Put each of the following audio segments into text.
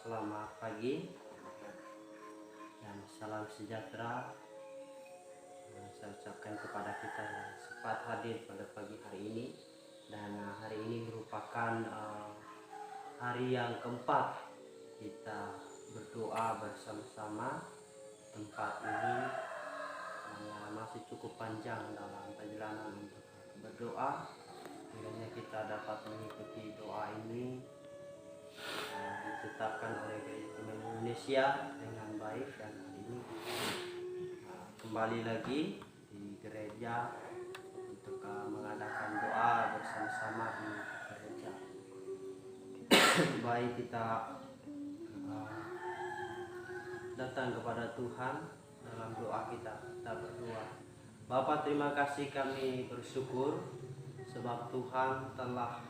selamat pagi dan salam sejahtera saya ucapkan kepada kita yang sempat hadir pada pagi hari ini. Dan hari ini merupakan hari yang keempat kita berdoa bersama-sama. Tempat ini masih cukup panjang dalam perjalanan untuk berdoa. Kiranya kita dapat mengikuti doa ini ditetapkan oleh Gereja Indonesia dengan baik, dan hari ini kembali lagi di gereja untuk mengadakan doa bersama-sama di gereja. Baik, kita datang kepada Tuhan dalam doa kita berdoa. Bapa, terima kasih, kami bersyukur sebab Tuhan telah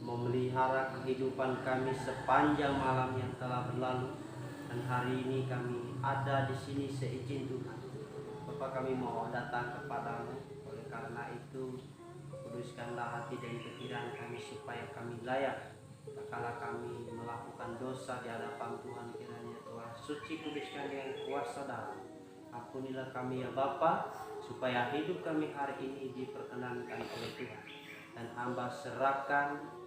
memelihara kehidupan kami sepanjang malam yang telah berlalu, dan hari ini kami ada di sini seizin Tuhan. Bapa, kami mau datang kepadamu. Oleh karena itu, kuduskanlah hati dan pikiran kami supaya kami layak kala kami melakukan dosa di hadapan Tuhan. Kiranya Tuhan suci, kuduskan yang kuasa darah. Ampunilah kami ya Bapa, supaya hidup kami hari ini diperkenankan oleh Tuhan. Dan hamba serahkan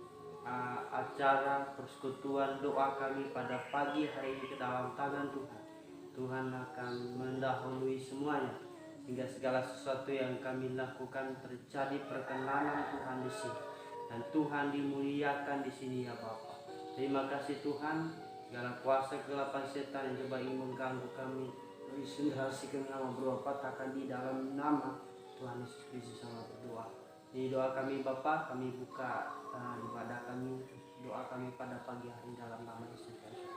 acara persekutuan doa kami pada pagi hari ini ke dalam tangan Tuhan. Tuhan akan mendahului semuanya, sehingga segala sesuatu yang kami lakukan terjadi perkenanan Tuhan di sini, dan Tuhan dimuliakan di sini ya Bapa. Terima kasih Tuhan. Segala kuasa kegelapan setan yang coba ingin mengganggu kami, generasi kami sama berobat akan di dalam nama Tuhan Yesus Kristus sama berdoa. Di doa kami Bapa, kami buka ibadah kami, doa kami pada pagi hari dalam nama Yesus Kristus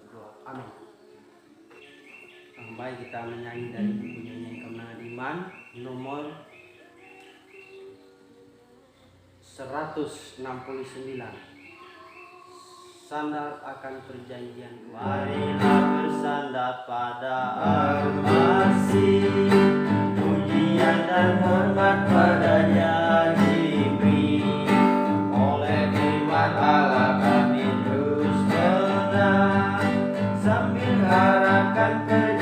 berdoa. Amin. Baik, kita menyanyi dari buku nyanyian Kemenangan Iman nomor 169. Sandar akan perjanjian. Marilah bersandar pada Al-Masih, pujian dan hormat padanya diberi. Oleh firman Allah kami terus menang, sambil harapkan perjanjian.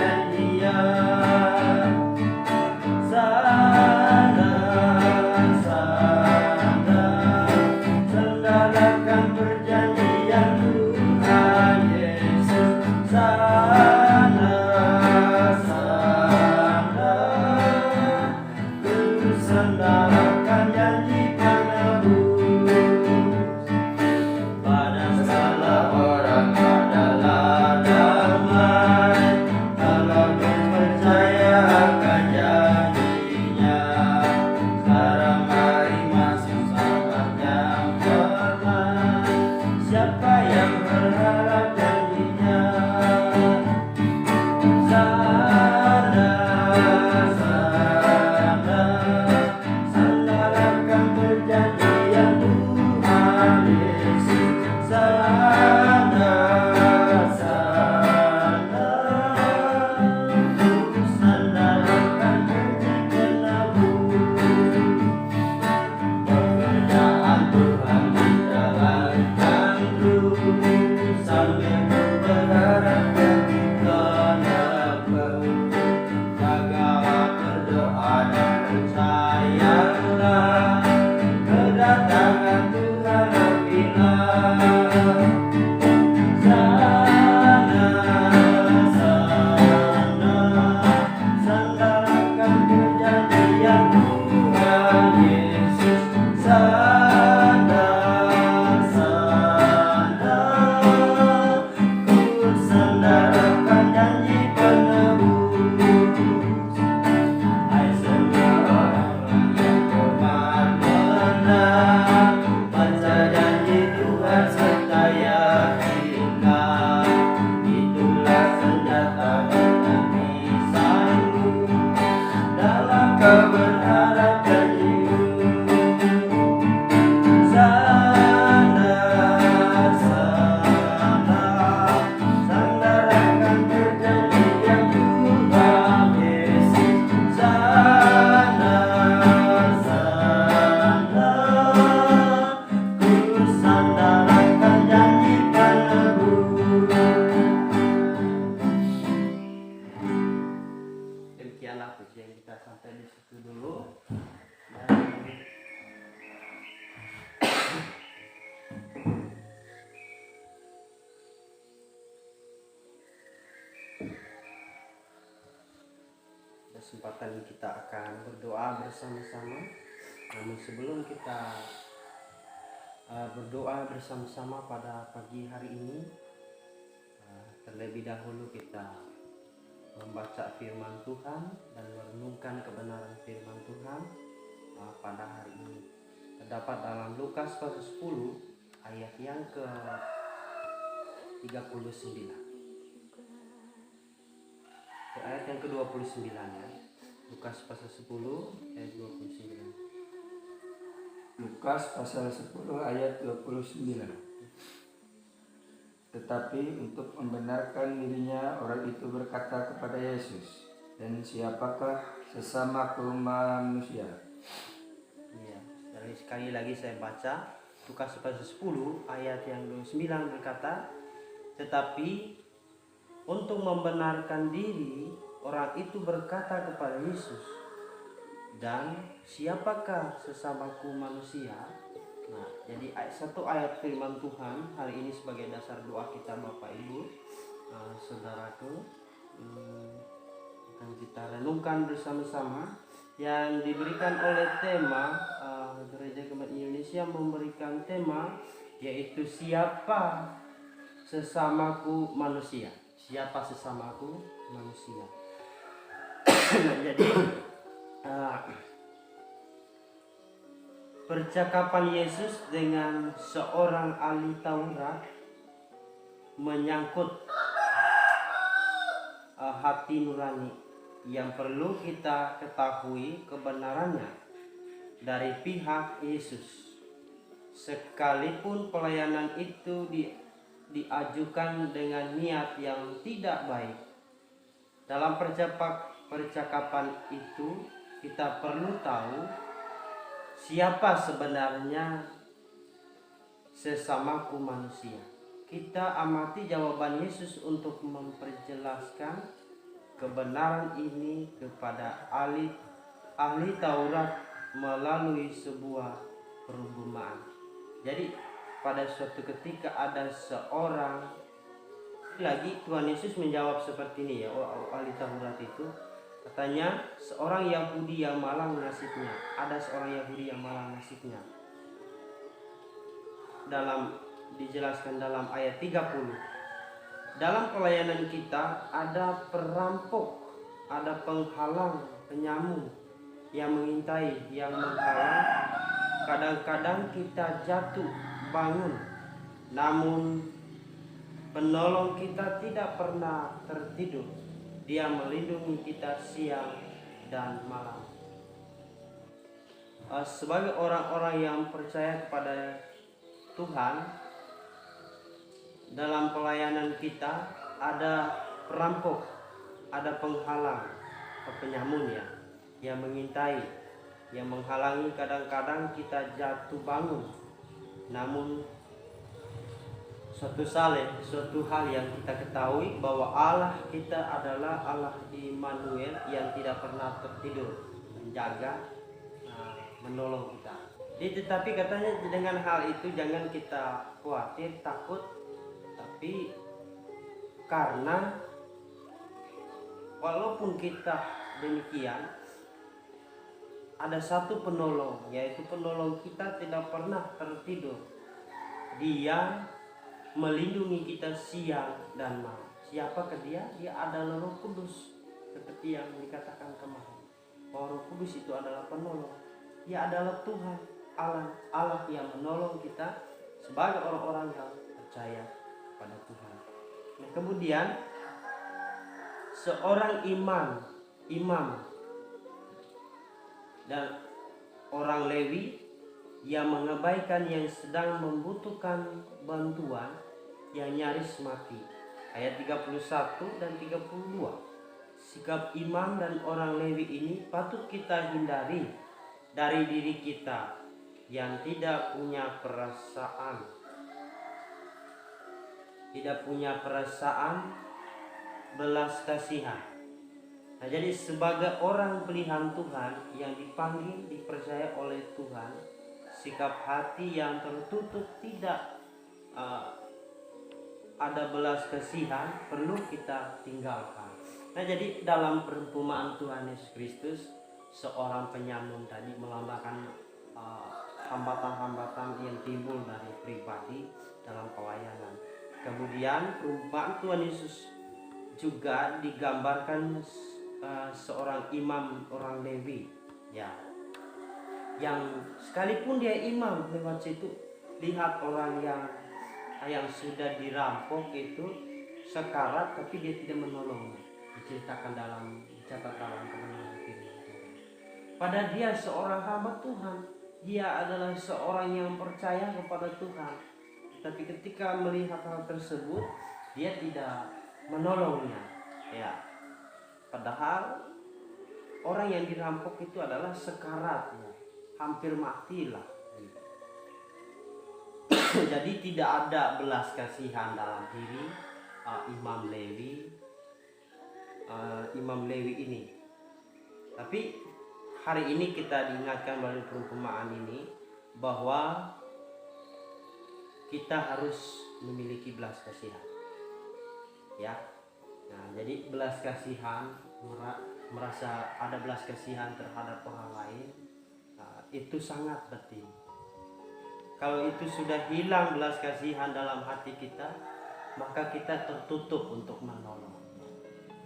Sandalkan perjanjian Tuhan Yesus. Sandalkan janji penebus. Pada segala orang adalah damai, kalau percaya akan janjinya. Sekarang mari masuk sahabat yang firman, siapa yang berharap janjinya. Sandalkan perjanjian Tuhan Yesus. Sandalkan janji penebus. Pekerjaan Tuhan dijalankan terus, sambil berharap janji penebus. Jagalah berdoa dan percayalah, kedatangan Tuhan apabila. Sandalkan perjanjian Tuhan Yesus. kesempatan ini kita akan berdoa bersama-sama. Namun sebelum kita berdoa bersama-sama pada pagi hari ini, terlebih dahulu kita membaca firman Tuhan dan merenungkan kebenaran firman Tuhan pada hari ini. Terdapat dalam Lukas pasal 10 ayat yang ke-39. Ayat yang ke-29 ya. Lukas pasal 10 ayat 29. Lukas pasal 10 ayat 29. Tetapi untuk membenarkan dirinya, orang itu berkata kepada Yesus, "Dan siapakah sesamaku manusia?" Ya, sekali lagi saya baca Lukas pasal 10 ayat yang 29 berkata, tetapi untuk membenarkan diri, orang itu berkata kepada Yesus, "Dan siapakah sesamaku manusia?" Nah, jadi satu ayat firman Tuhan hari ini sebagai dasar doa kita Bapak Ibu, saudaraku, akan kita renungkan bersama-sama yang diberikan oleh tema Gereja Kematian Indonesia memberikan tema yaitu siapa sesamaku manusia. Siapa sesamaku manusia. Nah, jadi percakapan Yesus dengan seorang ahli Taurat menyangkut hati nurani yang perlu kita ketahui kebenarannya dari pihak Yesus. Sekalipun pelayanan itu diajukan dengan niat yang tidak baik. Dalam percakapan itu kita perlu tahu siapa sebenarnya sesamaku manusia. Kita amati jawaban Yesus untuk memperjelaskan kebenaran ini kepada ahli Taurat melalui sebuah perumpamaan. Jadi pada suatu ketika ada seorang, lagi Tuhan Yesus menjawab seperti ini ya, ahli Taurat itu katanya seorang Yahudi yang malang nasibnya. Ada seorang Yahudi yang malang nasibnya. Dijelaskan dalam ayat 30. Dalam pelayanan kita ada perampok, ada penghalang, penyamun yang mengintai, yang menghalang. Kadang-kadang kita jatuh bangun, namun penolong kita tidak pernah tertidur. Dia melindungi kita siang dan malam. Sebagai orang-orang yang percaya kepada Tuhan, dalam pelayanan kita ada perampok, ada penghalang, penyamun ya, yang mengintai, yang menghalangi. Kadang-kadang kita jatuh bangun, namun suatu hal yang kita ketahui bahwa Allah kita adalah Allah Immanuel yang tidak pernah tertidur, menjaga, menolong kita. Tetapi katanya dengan hal itu jangan kita khawatir, takut, tapi karena walaupun kita demikian, ada satu penolong, yaitu penolong kita tidak pernah tertidur. Dia melindungi kita siang dan malam. Siapakah dia? Dia adalah Roh Kudus. Seperti yang dikatakan kemarin, bahwa Roh Kudus itu adalah penolong. Dia adalah Tuhan, Allah yang menolong kita sebagai orang-orang yang percaya pada Tuhan. Nah, kemudian seorang imam dan orang Lewi yang mengabaikan yang sedang membutuhkan bantuan yang nyaris mati. Ayat 31 dan 32. Sikap imam dan orang Lewi ini patut kita hindari dari diri kita yang tidak punya perasaan belas kasihan. Nah, jadi sebagai orang pilihan Tuhan yang dipanggil, dipercaya oleh Tuhan, sikap hati yang tertutup, tidak ada belas kasihan perlu kita tinggalkan. Nah, jadi dalam perumpamaan Tuhan Yesus Kristus, seorang penyamun tadi melambangkan hambatan-hambatan yang timbul dari pribadi dalam pelayanan. Kemudian perumpamaan Tuhan Yesus juga digambarkan seorang imam orang Lewi, ya, yang sekalipun dia imam lewat situ, lihat orang yang sudah dirampok itu sekarat, tapi dia tidak menolongnya. Diceritakan dicatat dalam kebenaran firman Tuhan. Padahal dia seorang hamba Tuhan, dia adalah seorang yang percaya kepada Tuhan. Tapi ketika melihat hal tersebut, dia tidak menolongnya. Ya, padahal orang yang dirampok itu adalah sekarat, ya, hampir matilah. Jadi tidak ada belas kasihan dalam diri Imam Lewi ini. Tapi hari ini kita diingatkan melalui perumpamaan ini bahwa kita harus memiliki belas kasihan, ya. Nah, jadi belas kasihan, merasa ada belas kasihan terhadap orang lain, itu sangat penting. Kalau itu sudah hilang belas kasihan dalam hati kita, maka kita tertutup untuk menolong.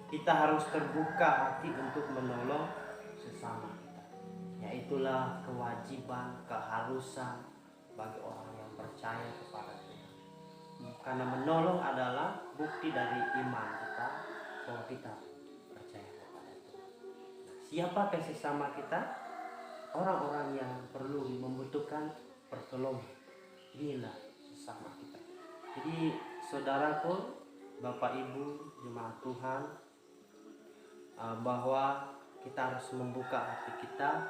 Kita harus terbuka hati untuk menolong sesama kita. Ya, itulah kewajiban, keharusan bagi orang yang percaya kepada Tuhan. Karena menolong adalah bukti dari iman kita bahwa kita percaya kepada Tuhan. Siapakah sesama kita? Orang-orang yang perlu membutuhkan pertolongan. Inilah sesama kita. Jadi saudaraku, Bapak Ibu, jemaat Tuhan, bahwa kita harus membuka hati kita.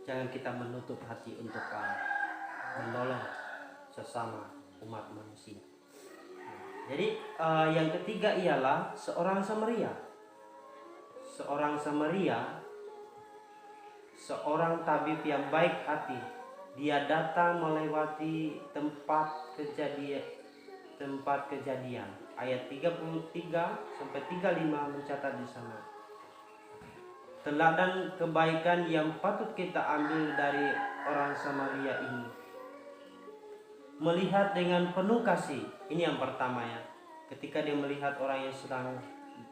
Jangan kita menutup hati untuk menolong sesama umat manusia. Jadi yang ketiga ialah seorang Samaria. Seorang Samaria, seorang tabib yang baik hati. Dia datang melewati tempat kejadian. Ayat 33 sampai 35 mencatat di sana. Teladan kebaikan yang patut kita ambil dari orang Samaria ini. Melihat dengan penuh kasih. Ini yang pertama, ya. Ketika dia melihat orang yang sedang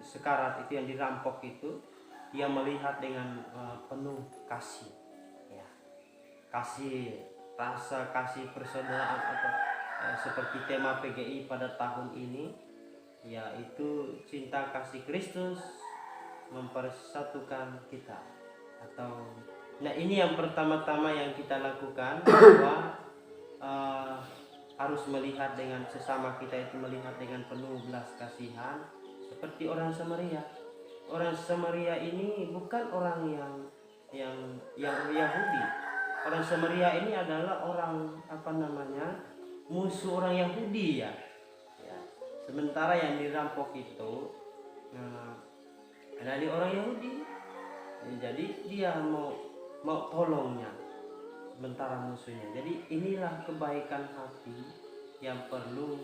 sekarat itu, yang dirampok itu, dia melihat dengan penuh kasih, ya. Kasih, rasa kasih persaudaraan, atau seperti tema PGI pada tahun ini, yaitu cinta kasih Kristus mempersatukan kita. Nah, ini yang pertama-tama yang kita lakukan, bahwa harus melihat dengan sesama kita itu, melihat dengan penuh belas kasihan seperti orang Samaria. Orang Samaria ini bukan orang yang Yahudi. Orang Samaria ini adalah orang musuh orang Yahudi, ya. Sementara yang dirampok itu dari orang Yahudi. Jadi dia mau tolongnya, sementara musuhnya. Jadi inilah kebaikan hati yang perlu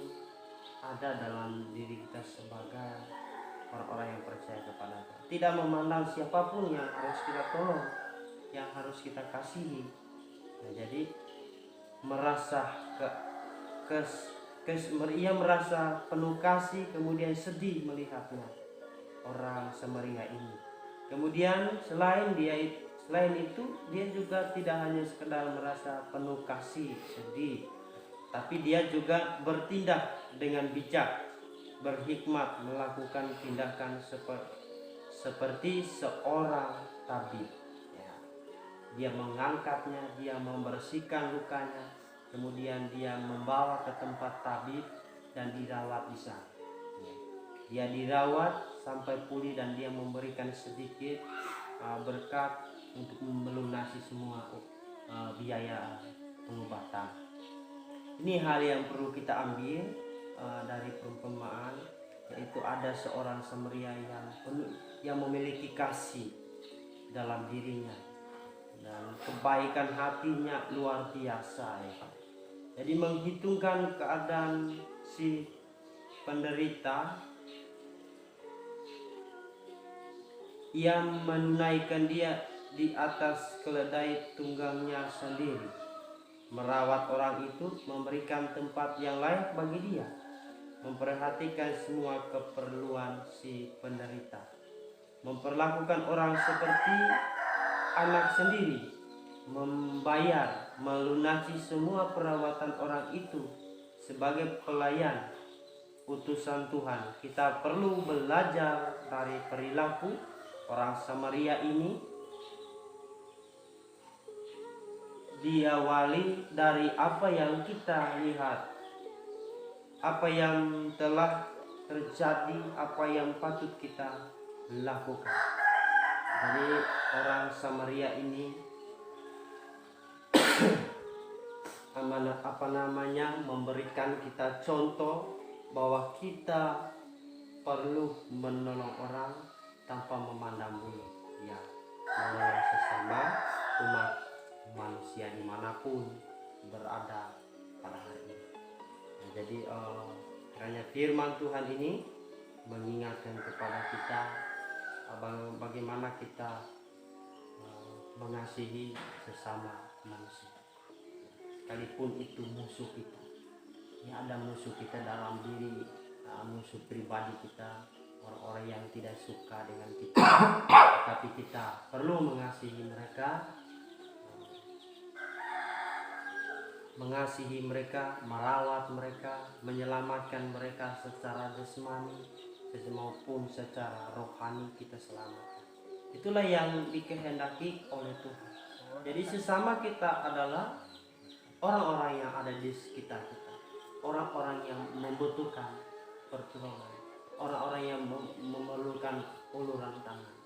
ada dalam diri kita sebagai orang-orang yang percaya kepada Tuhan. Tidak memandang siapapun yang harus kita tolong, yang harus kita kasihi. Nah, jadi ia merasa penuh kasih, kemudian sedih melihatnya, orang Samaria ini. Kemudian selain itu dia juga tidak hanya sekedar merasa penuh kasih, sedih, tapi dia juga bertindak dengan bijak, berhikmat, melakukan tindakan seperti seorang tabib, ya. Dia mengangkatnya, dia membersihkan lukanya, kemudian dia membawa ke tempat tabib dan dirawat di sana. Dia dirawat sampai pulih dan dia memberikan sedikit berkat untuk melunasi semua biaya pengobatan. Ini hal yang perlu kita ambil dari perumpamaan, yaitu ada seorang Samaria yang memiliki kasih dalam dirinya, dan kebaikan hatinya luar biasa, ya. Jadi menghitungkan keadaan si penderita, Ia menunaikan dia di atas keledai tunggangnya sendiri, merawat orang itu, memberikan tempat yang layak bagi dia, memperhatikan semua keperluan si penderita, memperlakukan orang seperti anak sendiri, membayar, melunasi semua perawatan orang itu sebagai pelayan utusan Tuhan. Kita perlu belajar dari perilaku orang Samaria ini, diawali dari apa yang kita lihat, apa yang telah terjadi, apa yang patut kita lakukan. Jadi orang Samaria ini memberikan kita contoh bahwa kita perlu menolong orang tanpa memandang bulu, ya, menolong sesama umat manusia dimanapun berada pada hari ini. Nah, jadi kiranya firman Tuhan ini mengingatkan kepada kita bagaimana kita mengasihi sesama manusia, sekalipun itu musuh kita. Ya, ada musuh kita dalam diri, musuh pribadi kita, orang-orang yang tidak suka dengan kita, tapi kita perlu mengasihi mereka, merawat mereka, menyelamatkan mereka secara jasmani maupun secara rohani. Kita selamatkan. Itulah yang dikehendaki oleh Tuhan. Jadi sesama kita adalah orang-orang yang ada di sekitar kita, orang-orang yang membutuhkan pertolongan, orang-orang yang memerlukan uluran tangan,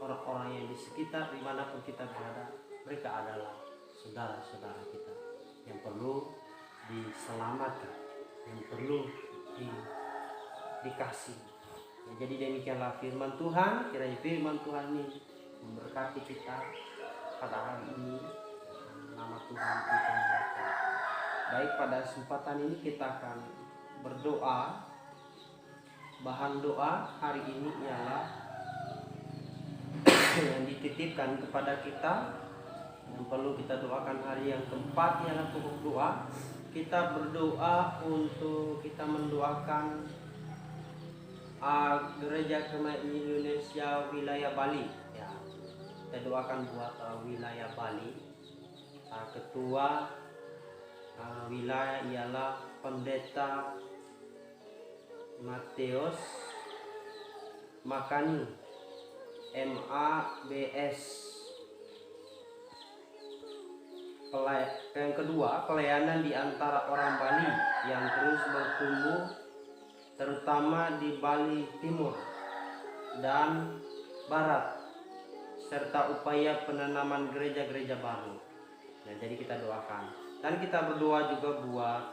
orang-orang yang di sekitar dimanapun kita berada, mereka adalah saudara-saudara kita yang perlu diselamatkan, yang perlu dikasih. Jadi demikianlah firman Tuhan. Kiranya firman Tuhan ini memberkati kita pada hari ini. Nama Tuhan kita dimuliakan. Baik, pada kesempatan ini kita akan berdoa. Bahan doa hari ini ialah yang dititipkan kepada kita, yang perlu kita doakan hari yang keempat, ialah pokok doa. Kita berdoa untuk kita mendoakan Gereja Kemahiran Indonesia wilayah Bali, ya. Kita doakan buat wilayah Bali. Ketua wilayah ialah Pendeta Matius Makani, MABS. Yang kedua, pelayanan di antara orang Bali yang terus bertumbuh, terutama di Bali Timur dan Barat, serta upaya penanaman gereja-gereja baru. Nah, jadi kita doakan, dan kita berdoa juga buat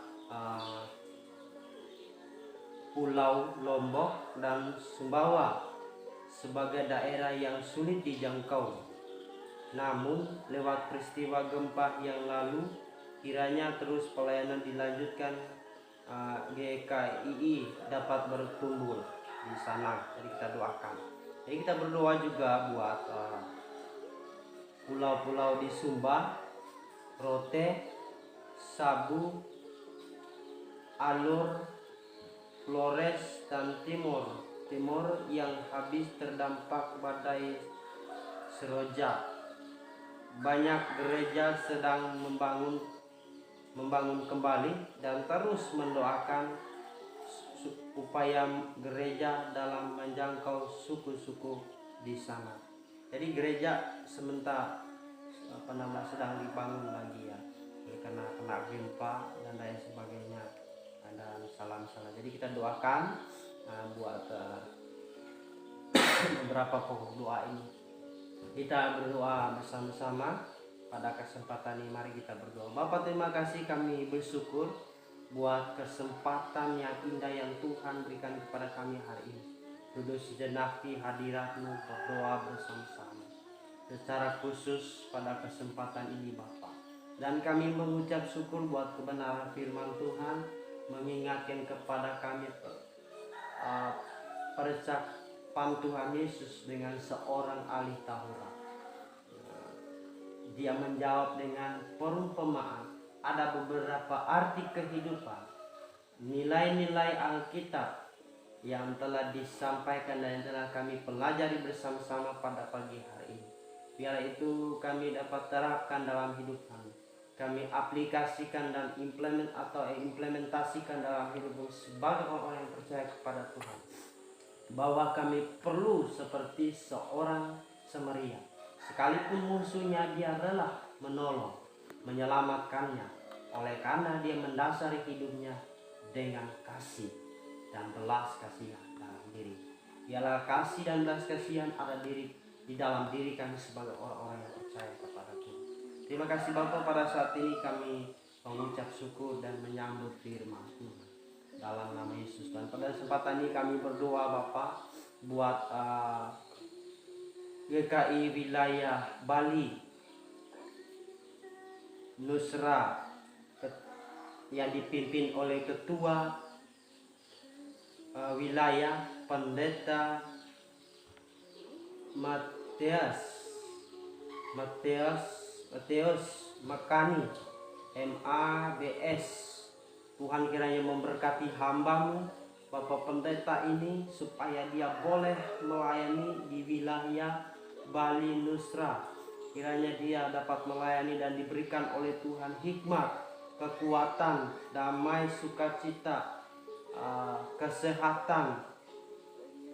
Pulau Lombok dan Sumbawa sebagai daerah yang sulit dijangkau. Namun lewat peristiwa gempa yang lalu, kiranya terus pelayanan dilanjutkan, GKII dapat bertumbuh di sana. Jadi kita doakan. Jadi kita berdoa juga buat pulau-pulau di Sumba, Rote, Sabu, Alur, Flores, dan Timor yang habis terdampak badai Seroja. Banyak gereja sedang membangun kembali, dan terus mendoakan upaya gereja dalam menjangkau suku-suku di sana. Jadi gereja sementara sedang dibangun lagi, ya, karena kena gempa dan lain sebagainya, dan salah. Jadi kita doakan buat beberapa pokok doa ini. Kita berdoa bersama-sama pada kesempatan ini. Mari kita berdoa. Bapa, terima kasih, kami bersyukur buat kesempatan yang indah yang Tuhan berikan kepada kami hari ini. Duduk sejenak di hadirat-Mu, berdoa bersama-sama. Secara khusus pada kesempatan ini Bapa. Dan kami mengucap syukur buat kebenaran firman Tuhan, mengingatkan kepada kami depan Tuhan Yesus dengan seorang ahli Taurat. Dia menjawab dengan perumpamaan. Ada beberapa arti kehidupan, nilai-nilai Alkitab yang telah disampaikan dan yang telah kami pelajari bersama-sama pada pagi hari ini. Biarlah itu kami dapat terapkan dalam hidup kami. Kami aplikasikan dan implementasikan dalam hidup sebagai orang yang percaya kepada Tuhan. Bahwa kami perlu seperti seorang Samaria. Sekalipun musuhnya, dia rela menolong, menyelamatkannya. Oleh karena dia mendasari hidupnya dengan kasih dan belas kasihan dalam diri. Biarlah kasih dan belas kasihan ada di dalam diri kami sebagai orang-orang yang percaya kepada Tuhan. Terima kasih Bapa, pada saat ini kami mengucap syukur dan menyambut firman Tuhan dalam nama Yesus. Dan pada kesempatan ini kami berdoa Bapa buat GKI wilayah Bali Nusra yang dipimpin oleh Ketua Wilayah Pendeta Matius Makani MABS. Tuhan kiranya memberkati hamba-Mu Bapak Pendeta ini supaya dia boleh melayani di wilayah Bali Nusra. Kiranya dia dapat melayani dan diberikan oleh Tuhan hikmat, kekuatan, damai, sukacita, kesehatan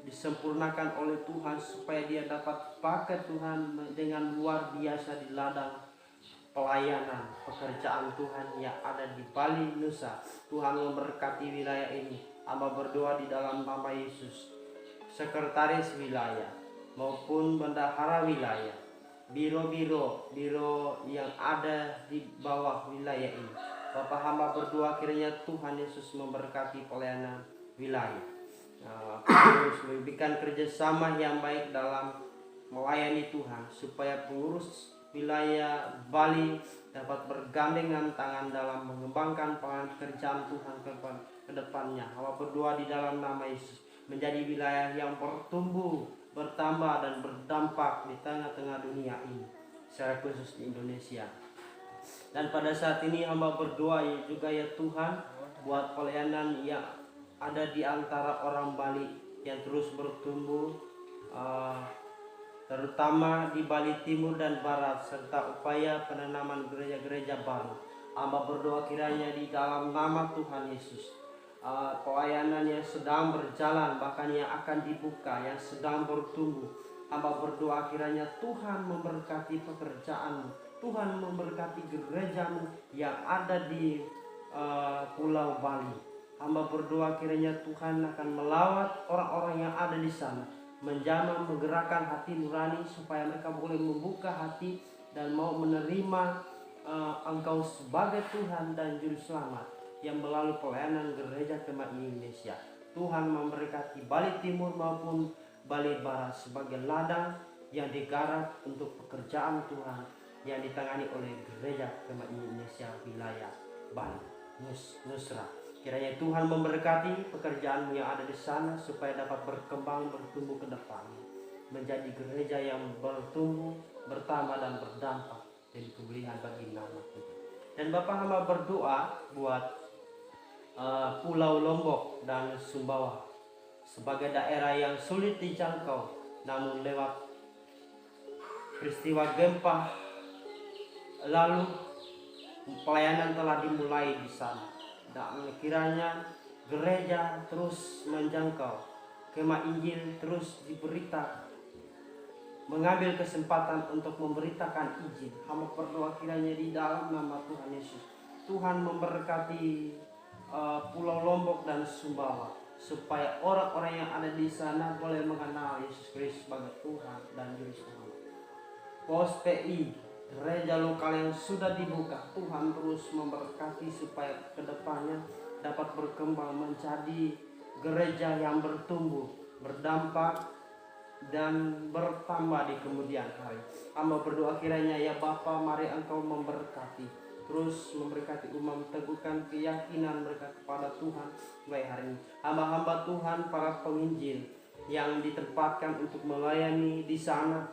disempurnakan oleh Tuhan supaya dia dapat pakai Tuhan dengan luar biasa di ladang pelayanan pekerjaan Tuhan yang ada di Bali Nusa. Tuhan memberkati wilayah ini. Hamba berdoa di dalam nama Yesus. Sekretaris wilayah maupun bendahara wilayah, biro yang ada di bawah wilayah ini, Bapak hamba berdoa kiranya Tuhan Yesus memberkati pelayanan wilayah. Terus memberikan kerjasama yang baik dalam melayani Tuhan supaya pengurus wilayah Bali dapat bergandengan tangan dalam mengembangkan pekerjaan Tuhan ke depannya. Hamba berdoa di dalam nama Yesus menjadi wilayah yang bertumbuh, bertambah dan berdampak di tengah-tengah dunia ini, secara khusus di Indonesia. Dan pada saat ini hamba berdoa juga ya Tuhan buat pelayanan yang ada di antara orang Bali yang terus bertumbuh, terutama di Bali Timur dan Barat, serta upaya penanaman gereja-gereja baru. Hamba berdoa kiranya di dalam nama Tuhan Yesus, pelayanan yang sedang berjalan, bahkan yang akan dibuka, yang sedang bertumbuh, hamba berdoa kiranya Tuhan memberkati pekerjaanmu, Tuhan memberkati gerejamu yang ada di Pulau Bali. Hamba berdoa kiranya Tuhan akan melawat orang-orang yang ada di sana, menjamah, menggerakkan hati nurani supaya mereka boleh membuka hati dan mau menerima Engkau sebagai Tuhan dan Juru Selamat yang melalui pelayanan gereja Jemaat Indonesia. Tuhan memberkati Bali Timur maupun Bali Barat sebagai ladang yang digarap untuk pekerjaan Tuhan yang ditangani oleh gereja Jemaat Indonesia wilayah Bali Nusra. Kiranya Tuhan memberkati pekerjaanmu yang ada di sana supaya dapat berkembang, bertumbuh ke depan, menjadi gereja yang bertumbuh, bertambah dan berdampak dan kemuliaan bagi nama Tuhan. Dan Bapak hamba berdoa buat Pulau Lombok dan Sumbawa sebagai daerah yang sulit dijangkau, namun lewat peristiwa gempa lalu pelayanan telah dimulai di sana. Dan kiranya gereja terus menjangkau, Kemah Injil terus diberita, mengambil kesempatan untuk memberitakan Injil. Hamba berdoa kiranya di dalam nama Tuhan Yesus, Tuhan memberkati Pulau Lombok dan Sumbawa supaya orang-orang yang ada di sana boleh mengenal Yesus Kristus sebagai Tuhan dan Juru Selamat. Pos PI, gereja lokal yang sudah dibuka, Tuhan terus memberkati supaya kedepannya dapat berkembang menjadi gereja yang bertumbuh, berdampak dan bertambah di kemudian hari. Hamba berdoa kiranya ya Bapa, mari Engkau memberkati, terus memberkati umat, teguhkan keyakinan mereka kepada Tuhan mulai hari ini. Hamba-hamba Tuhan, para penginjil yang ditempatkan untuk melayani di sana.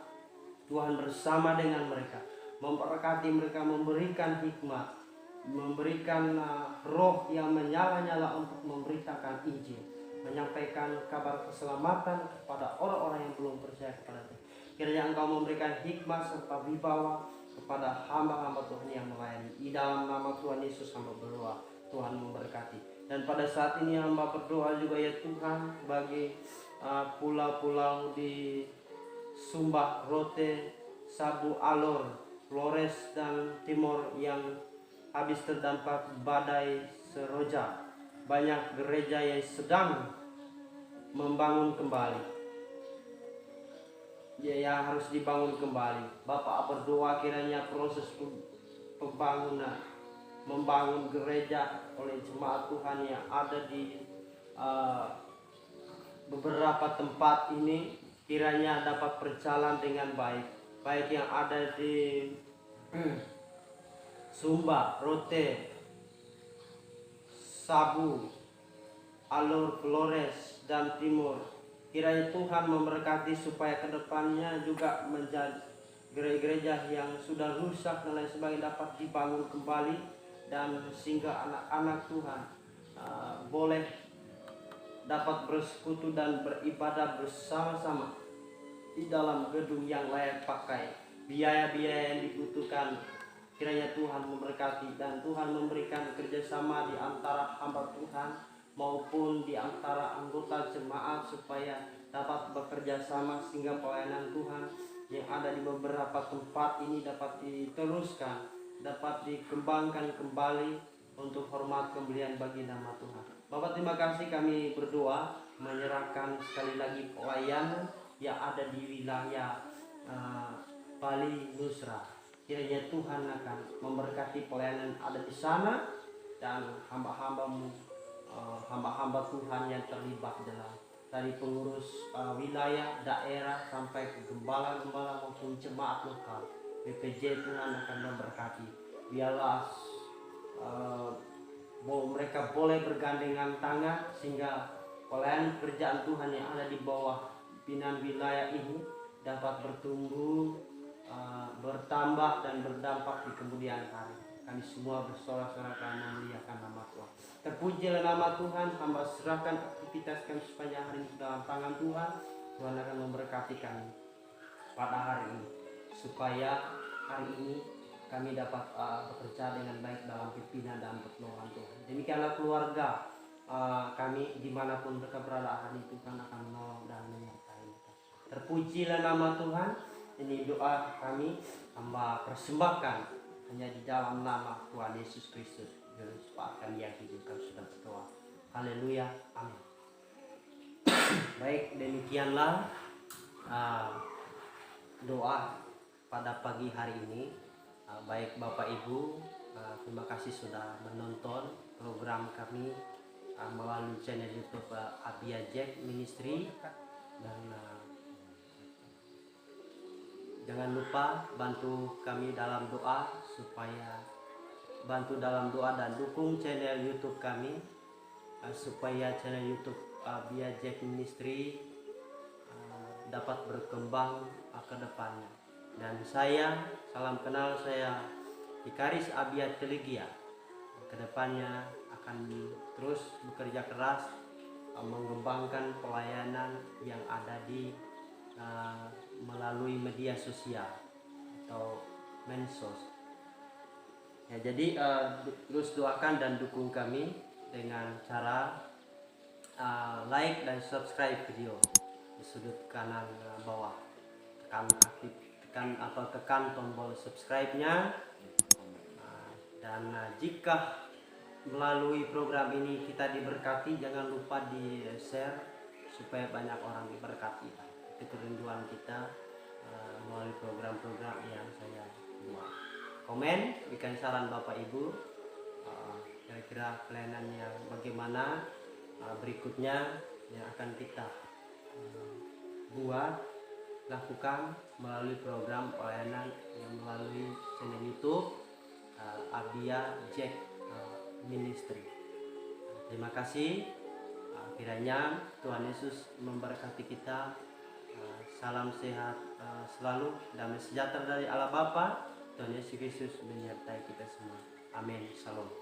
Tuhan bersama dengan mereka, memberkati mereka, memberikan hikmat, memberikan roh yang menyala-nyala untuk memberitakan Injil, menyampaikan kabar keselamatan kepada orang-orang yang belum percaya kepada Tuhan. Kiranya Engkau memberikan hikmat serta wibawa kepada hamba-hamba Tuhan yang melayani. Di dalam nama Tuhan Yesus hamba berdoa, Tuhan memberkati. Dan pada saat ini hamba berdoa juga ya Tuhan bagi pulau-pulau di Sumba, Rote, Sabu, Alor, Flores dan Timor yang habis terdampak badai Seroja. Banyak gereja yang sedang membangun kembali, yang harus dibangun kembali. Bapak berdoa kiranya proses pembangunan, membangun gereja oleh jemaat Tuhan yang ada di beberapa tempat ini kiranya dapat berjalan dengan baik, baik yang ada di Sumba, Rote, Sabu, Alor, Flores dan Timur. Kiranya Tuhan memberkati supaya kedepannya juga menjadi gereja-gereja yang sudah rusak dan lain sebagainya dapat dibangun kembali, dan sehingga anak-anak Tuhan boleh dapat bersekutu dan beribadah bersama-sama di dalam gedung yang layak pakai. Biaya-biaya yang dibutuhkan kiranya Tuhan memberkati, dan Tuhan memberikan kerjasama di antara hamba Tuhan maupun di antara anggota jemaat supaya dapat bekerja sama sehingga pelayanan Tuhan yang ada di beberapa tempat ini dapat diteruskan, dapat dikembangkan kembali untuk hormat kemuliaan bagi nama Tuhan. Bapak, terima kasih, kami berdoa menyerahkan sekali lagi pelayanan yang ada di wilayah Bali Nusra. Kiranya Tuhan akan memberkati pelayanan ada di sana, dan hamba-hamba Tuhan yang terlibat dalam, dari pengurus wilayah, daerah sampai ke gembala-gembala maupun jemaat lokal. BPJ Tuhan akan memberkati. Biarlah mereka boleh bergandengan tangan sehingga pelayanan kerjaan Tuhan yang ada di bawah pimpinan wilayah ini dapat bertumbuh, bertambah dan berdampak di kemudian hari. Kami semua bersorak-sorai memuliakan nama Tuhan. Terpujilah nama Tuhan. Hamba serahkan aktivitas kami sepanjang hari ini dalam tangan Tuhan. Tuhan akan memberkati kami pada hari ini, supaya hari ini kami dapat bekerja dengan baik dalam pimpinan dan pertolongan Tuhan. Demikianlah keluarga kami dimanapun mereka berada hari ini, Tuhan akan menolong dan menyertai mereka. Terpujilah nama Tuhan. Ini doa kami hamba persembahkan hanya di dalam nama Tuhan Yesus Kristus. Juru yang hidup, kami sudah berdoa. Haleluya, amin. Baik, demikianlah doa pada pagi hari ini. Baik Bapak Ibu, terima kasih sudah menonton program kami melalui channel YouTube Abia Jack Ministry, dan jangan lupa bantu kami dalam doa, supaya bantu dalam doa dan dukung channel YouTube kami supaya channel YouTube Abia Jack Ministry dapat berkembang ke depannya. Dan saya, salam kenal, saya Vikaris Abia Telegia. Kedepannya akan terus bekerja keras mengembangkan pelayanan yang ada di melalui media sosial atau mensos. Ya, jadi terus doakan dan dukung kami dengan cara like dan subscribe video di sudut kanan bawah. Tekan tombol subscribe-nya, dan jika melalui program ini kita diberkati, jangan lupa di share supaya banyak orang diberkati. Itu kerinduan kita melalui program-program yang saya buat. Komen, berikan saran Bapak Ibu, kira-kira pelayanan yang bagaimana berikutnya yang akan kita lakukan melalui program pelayanan yang melalui channel YouTube Abia Jack Ministry. Terima kasih. Kiranya Tuhan Yesus memberkati kita. Salam sehat selalu, damai sejahtera dari Allah Bapa, Tuhan Yesus Kristus menyertai kita semua. Amin. Shalom.